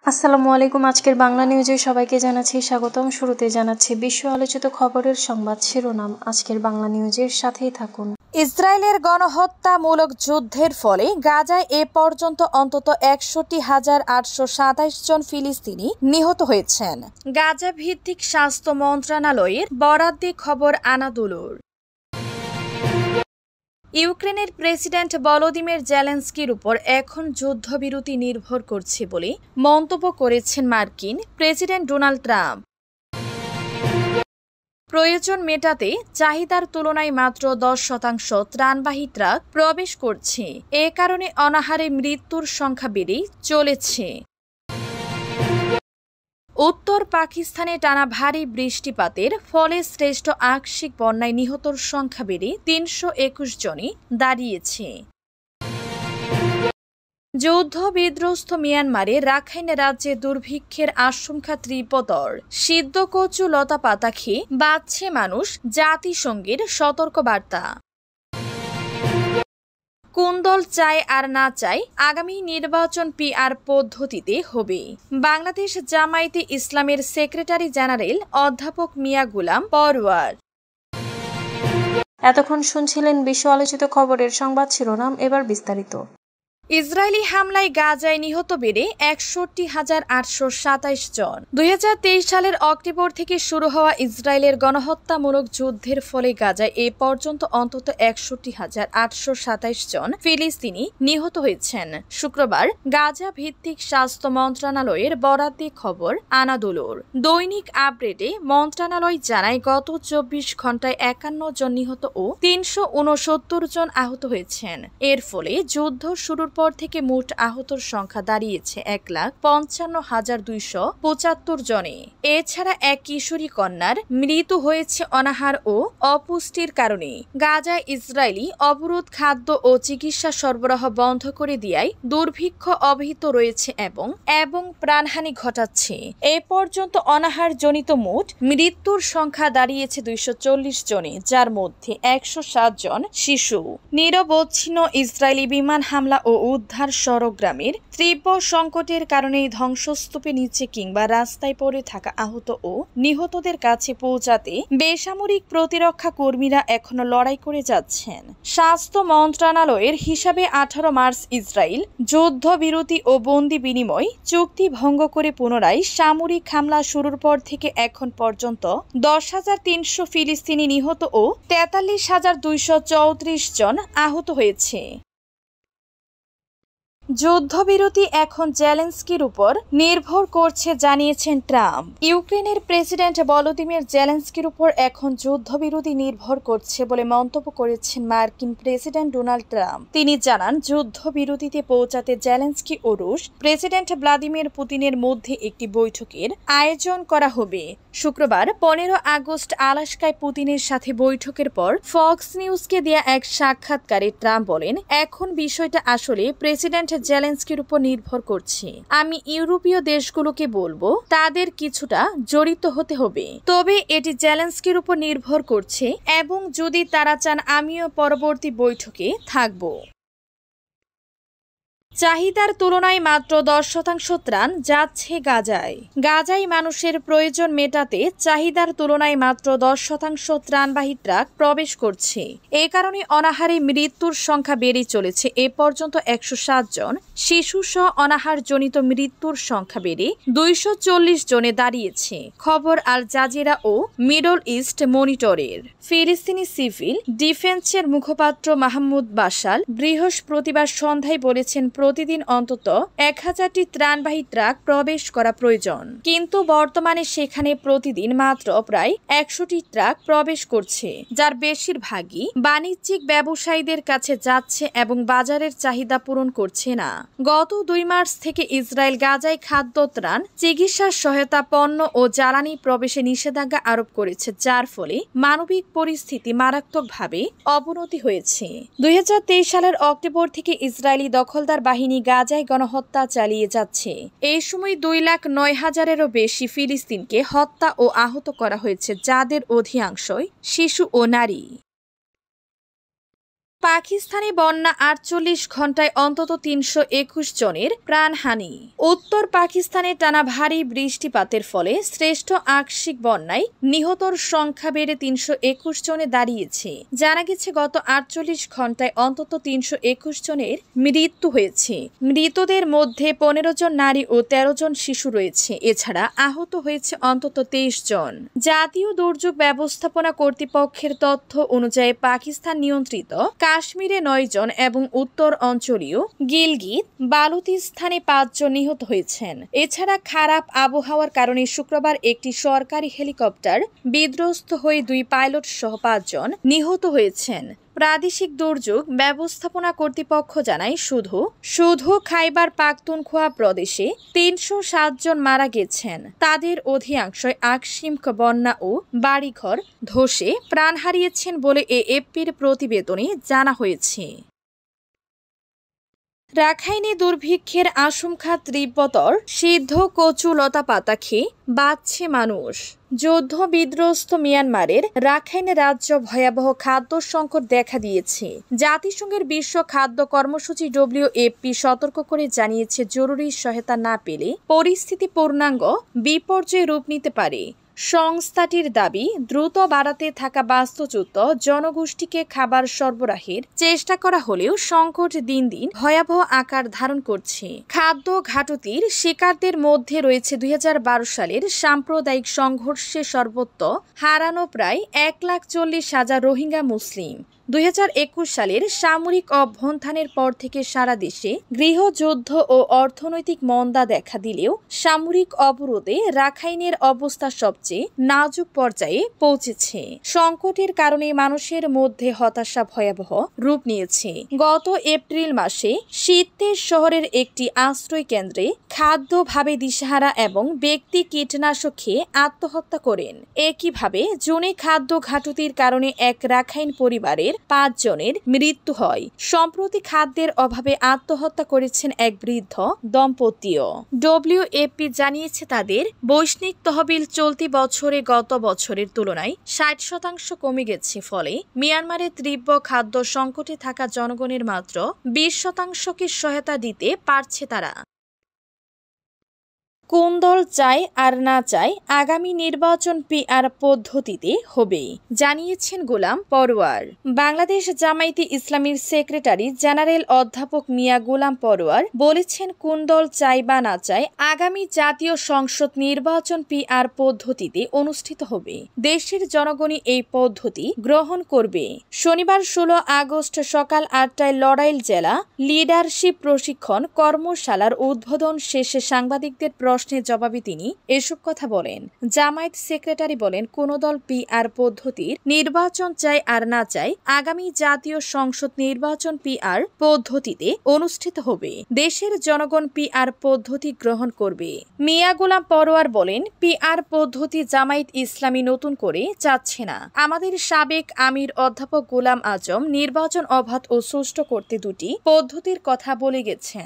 আসসালামু আলাইকুম। আজকের বাংলা নিউজে সবাইকে জানাচ্ছি স্বাগতম। শুরুতে জানাচ্ছি বিশ্ব আলোচিত খবরের সংবাদ শিরোনাম। আজকের বাংলা নিউজের সাথেই থাকুন। ইসরায়েলের গণহত্যামূলক যুদ্ধের ফলে গাজায় এ পর্যন্ত অন্তত ৬১,৮২৭ জন ফিলিস্তিনি নিহত হয়েছেন। গাজা ভিত্তিক স্বাস্থ্য মন্ত্রণালয়ের বরাদ্দে খবর আনাদুলুর। ইউক্রেনের প্রেসিডেন্ট ভলোদিমির জেলেনস্কির উপর এখন যুদ্ধবিরতি নির্ভর করছে বলে মন্তব্য করেছেন মার্কিন প্রেসিডেন্ট ডোনাল্ড ট্রাম্প। প্রয়োজন মেটাতে চাহিদার তুলনায় মাত্র 10% ত্রাণবাহী ট্রাক প্রবেশ করছে। এ কারণে অনাহারে মৃত্যুর সংখ্যা বেড়েই চলেছে। উত্তর পাকিস্তানে টানা ভারী বৃষ্টিপাতের ফলে শ্রেষ্ঠ আকস্মিক বন্যায় নিহতর সংখ্যা বেড়ে 321 জনে দাঁড়িয়েছে। যুদ্ধ বিধ্বস্ত মিয়ানমারে রাখাইন রাজ্যে দুর্ভিক্ষের আশঙ্কা তীব্রতর। সিদ্ধ কচু লতা পাতা খেয়ে বাঁচছে মানুষ, জাতিসংঘের সতর্কবার্তা। কোন দল চায় আর না চায়, আগামী নির্বাচন পিআর পদ্ধতিতে হবে। বাংলাদেশ জামায়াতে ইসলামের সেক্রেটারি জেনারেল অধ্যাপক মিয়া গোলাম পরওয়ার। এতক্ষণ শুনছিলেন বিশ্ব আলোচিত খবরের সংবাদ শিরোনাম, এবার বিস্তারিত। ইসরায়েলি হামলায় গাজায় নিহত বেড়ে ৬১,৮২৭ জন। ২০২৩ সালের অক্টোবর থেকে শুরু হওয়া ইসরায়েলের গণহত্যামূলক যুদ্ধের ফলে গাজায় এ পর্যন্ত অন্তত ৬১,৮২৭ জন ফিলিস্তিনি নিহত হয়েছেন। শুক্রবার গাজা ভিত্তিক স্বাস্থ্য মন্ত্রণালয়ের বরাদ্দে খবর আনাদুলুর। দৈনিক আপডেটে মন্ত্রণালয় জানায়, গত ২৪ ঘণ্টায় ৫১ জন নিহত ও ৩৬৯ জন আহত হয়েছেন। এর ফলে যুদ্ধ শুরুর পর থেকে মোট আহতর সংখ্যা দাঁড়িয়েছে ১,৫৫,২৭৫ জনে। এছাড়া এক কিশোরী কন্যার মৃত্যু হয়েছে অনাহার ও অপুষ্টির কারণে। গাজায় ইসরায়েলি অবরোধ খাদ্য ও চিকিৎসা সরবরাহ বন্ধ করে দেওয়ায় দুর্ভিক্ষ অব্যাহত রয়েছে এবং প্রাণহানি ঘটাচ্ছে। এ পর্যন্ত অনাহার জনিত মোট মৃত্যুর সংখ্যা দাঁড়িয়েছে ২৪০ জনে, যার মধ্যে ১০৭ জন শিশু। নিরবচ্ছিন্ন ইসরায়েলি বিমান হামলা ও উদ্ধার সরগ্রামের তীব্র সংকটের কারণে ধ্বংসস্তূপে নিচে কিংবা রাস্তায় পড়ে থাকা আহত ও নিহতদের কাছে পৌঁছাতে বেসামরিক প্রতিরক্ষা কর্মীরা এখনো লড়াই করে যাচ্ছেন। স্বাস্থ্য মন্ত্রণালয়ের হিসাবে ১৮ মার্চ ইসরায়েল যুদ্ধবিরতি ও বন্দি বিনিময় চুক্তি ভঙ্গ করে পুনরায় সামরিক হামলা শুরুর পর থেকে এখন পর্যন্ত ১০,৩০০ ফিলিস্তিনি নিহত ও ৪৩,২৩৪ জন আহত হয়েছে। যুদ্ধবিরতি এখন জেলেনস্কির উপর নির্ভর করছে জানিয়েছেন ট্রাম্প। ইউক্রেনের প্রেসিডেন্ট ভলোদিমির জেলেনস্কির উপর এখন যুদ্ধবিরতি নির্ভর করছে বলে মন্তব্য করেছেন মার্কিন প্রেসিডেন্ট ডোনাল্ড ট্রাম্প। তিনি জানান, যুদ্ধবিরতিতে পৌঁছাতে জেলেনস্কি ও রুশ প্রেসিডেন্ট ভ্লাদিমির পুতিনের মধ্যে একটি বৈঠকের আয়োজন করা হবে। শুক্রবার ১৫ আগস্ট আলাস্কায় পুতিনের সাথে বৈঠকের পর ফক্স নিউজকে দেয়া এক সাক্ষাৎকারে ট্রাম্প বলেন, এখন বিষয়টা আসলে প্রেসিডেন্ট জেলেনস্কির উপর নির্ভর করছে। আমি ইউরোপীয় দেশগুলোকে বলবো তাদের কিছুটা জড়িত হতে হবে, তবে এটি জেলেনস্কির উপর নির্ভর করছে এবং যদি তারা চান আমিও পরবর্তী বৈঠকে থাকব। চাহিদার তুলনায় মাত্র 10% ত্রাণ যাচ্ছে গাজায়। গাজায় মানুষের প্রয়োজন মেটাতে চাহিদার তুলনায় মাত্র 10% ত্রাণবাহী ট্রাক প্রবেশ করছে। এ কারণে অনাহারে মৃত্যুর সংখ্যা বেড়ে চলেছে। এ পর্যন্ত ১০৭ জন শিশুসহ অনাহারজনিত মৃত্যুর সংখ্যা বেড়ে ২৪০ জনে দাঁড়িয়েছে। খবর আল জাজিরা ও মিডল ইস্ট মনিটরের। ফিলিস্তিনি সিভিল ডিফেন্সের মুখপাত্র মাহমুদ বাশাল বৃহস্পতিবার সন্ধ্যায় বলেছেন, প্রতিদিন অন্তত ১,০০০টি ত্রাণবাহী ট্রাক প্রবেশ করা প্রয়োজন, কিন্তু বর্তমানে সেখানে প্রতিদিন মাত্র প্রায় ১০০টি ট্রাক প্রবেশ করছে, যার বেশিরভাগই বাণিজ্যিক ব্যবসায়ীদের কাছে যাচ্ছে এবং বাজারের চাহিদা পূরণ করছে না। গত ২ মার্চ থেকে ইসরায়েল গাজায় খাদ্য, ত্রাণ, চিকিৎসা সহায়তা, পণ্য ও জ্বালানি প্রবেশে নিষেধাজ্ঞা আরোপ করেছে, যার ফলে মানবিক পরিস্থিতি মারাত্মকভাবে অবনতি হয়েছে। ২০২৩ সালের অক্টোবর থেকে ইসরায়েলি দখলদার বাহিনী গাজায় গণহত্যা চালিয়ে যাচ্ছে। এই সময় ২,০৯,০০০-এরও বেশি ফিলিস্তিনকে হত্যা ও আহত করা হয়েছে, যাদের অধিকাংশই শিশু ও নারী। পাকিস্তানে বন্যা ৪৮ ঘন্টায় অন্তত ৩২১ জনের প্রাণহানি। উত্তর পাকিস্তানে টানা ভারী বৃষ্টিপাতের ফলে শ্রেষ্ঠ আকস্মিক বন্যায় নিহতর সংখ্যা বেড়ে ৩২১ জনে দাঁড়িয়েছে। জানা গেছে গত ৪৮ ঘন্টায় অন্তত ৩২১ জনের মৃত্যু হয়েছে। মৃতদের মধ্যে ১৫ জন নারী ও ১৩ জন শিশু রয়েছে। এছাড়া আহত হয়েছে অন্তত ২৩ জন। জাতীয় দুর্যোগ ব্যবস্থাপনা কর্তৃপক্ষের তথ্য অনুযায়ী পাকিস্তান নিয়ন্ত্রিত কাশ্মীরে ৯ জন এবং উত্তর অঞ্চলীয় গিলগিত বালুচিস্তানে ৫ জন নিহত হয়েছেন। এছাড়া খারাপ আবহাওয়ার কারণে শুক্রবার একটি সরকারি হেলিকপ্টার বিধ্বস্ত হয়ে ২ পাইলট সহ ৫ জন নিহত হয়েছেন। প্রাদেশিক দুর্যোগ ব্যবস্থাপনা কর্তৃপক্ষ জানায় শুধু খাইবার পাখতুনখোয়া প্রদেশে ৩০৭ জন মারা গেছেন। তাদের অধিকাংশই আকস্মিক বন্যা ও বাড়িঘর ধসে প্রাণ হারিয়েছেন বলে এএফপির প্রতিবেদনে জানা হয়েছে। রাখাইনে দুর্ভিক্ষের আশঙ্কা তীব্রতর, সিদ্ধ কচু লতাপাতা খেয়ে বাঁচছে মানুষ। যুদ্ধ বিধ্বস্ত মিয়ানমারের রাখাইন রাজ্য ভয়াবহ খাদ্য সংকট দেখা দিয়েছে। জাতিসংঘের বিশ্ব খাদ্য কর্মসূচি WFP সতর্ক করে জানিয়েছে, জরুরি সহায়তা না পেলে পরিস্থিতি পূর্ণাঙ্গ বিপর্যয়ে রূপ নিতে পারে। সংস্থাটির দাবি, দ্রুত বাড়াতে থাকা বাস্তুচ্যুত জনগোষ্ঠীকে খাবার সরবরাহের চেষ্টা করা হলেও সংকট দিন দিন ভয়াবহ আকার ধারণ করছে। খাদ্য ঘাটতির শিকারদের মধ্যে রয়েছে ২০১২ সালের সাম্প্রদায়িক সংঘর্ষে সর্বত্র হারানো প্রায় ১,৪০,০০০ রোহিঙ্গা মুসলিম। ২০২১ সালের সামরিক অভ্যুত্থানের পর থেকে সারা দেশে গৃহযুদ্ধ ও অর্থনৈতিক মন্দা দেখা দিলেও সামরিক অবরোধে রাখাইনের অবস্থা সবচেয়ে নাজুক পর্যায়ে পৌঁছেছে। সংকটের কারণে মানুষের মধ্যে হতাশা ভয়াবহ রূপ নিয়েছে। গত এপ্রিল মাসে শীতের শহরের একটি আশ্রয় কেন্দ্রে খাদ্যভাবে দিশেহারা এবং ব্যক্তি কীটনাশক খেয়ে আত্মহত্যা করেন। একইভাবে জুনে খাদ্য ঘাটতির কারণে এক রাখাইন পরিবারের ৫ জনের মৃত্যু হয়। সম্প্রতি খাদ্যের অভাবে আত্মহত্যা করেছেন এক বৃদ্ধ দম্পতিও। WFP জানিয়েছে, তাদের বৈশ্বিক তহবিল চলতি বছরে গত বছরের তুলনায় ৬০% কমে গেছে। ফলে মিয়ানমারের তীব্র খাদ্য সংকটে থাকা জনগণের মাত্র ২০%কে সহায়তা দিতে পারছে তারা। কোন দল চায় আর না চায় আগামী নির্বাচন PR পদ্ধতিতে হবে, জানিয়েছেন গোলাম পরোয়ার। বাংলাদেশ জামায়াতে ইসলামীর সেক্রেটারি জেনারেল অধ্যাপক মিয়া গোলাম পরোয়ার বলেছেন, কোন দল চায় বা না চায় আগামী জাতীয় সংসদ নির্বাচন PR পদ্ধতিতে অনুষ্ঠিত হবে। দেশের জনগণই এই পদ্ধতি গ্রহণ করবে। শনিবার ১৬ আগস্ট সকাল ৮টায় লড়াইল জেলা লিডারশিপ প্রশিক্ষণ কর্মশালার উদ্বোধন শেষে সাংবাদিকদের প্রশ্নের জবাবে তিনি এসব কথা বলেন। জামায়াত সেক্রেটারি বলেন, কোন দল PR পদ্ধতির নির্বাচন চায় আর না চায় আগামী জাতীয় সংসদ নির্বাচন PR পদ্ধতিতে অনুষ্ঠিত হবে। দেশের জনগণ PR পদ্ধতি গ্রহণ করবে। মিয়া গোলাম পরোয়ার বলেন, PR পদ্ধতি জামায়াত ইসলামী নতুন করে চাচ্ছে না। আমাদের সাবেক আমির অধ্যাপক গোলাম আজম নির্বাচন অবাধ ও সুষ্ঠু করতে দুটি পদ্ধতির কথা বলে গেছেন।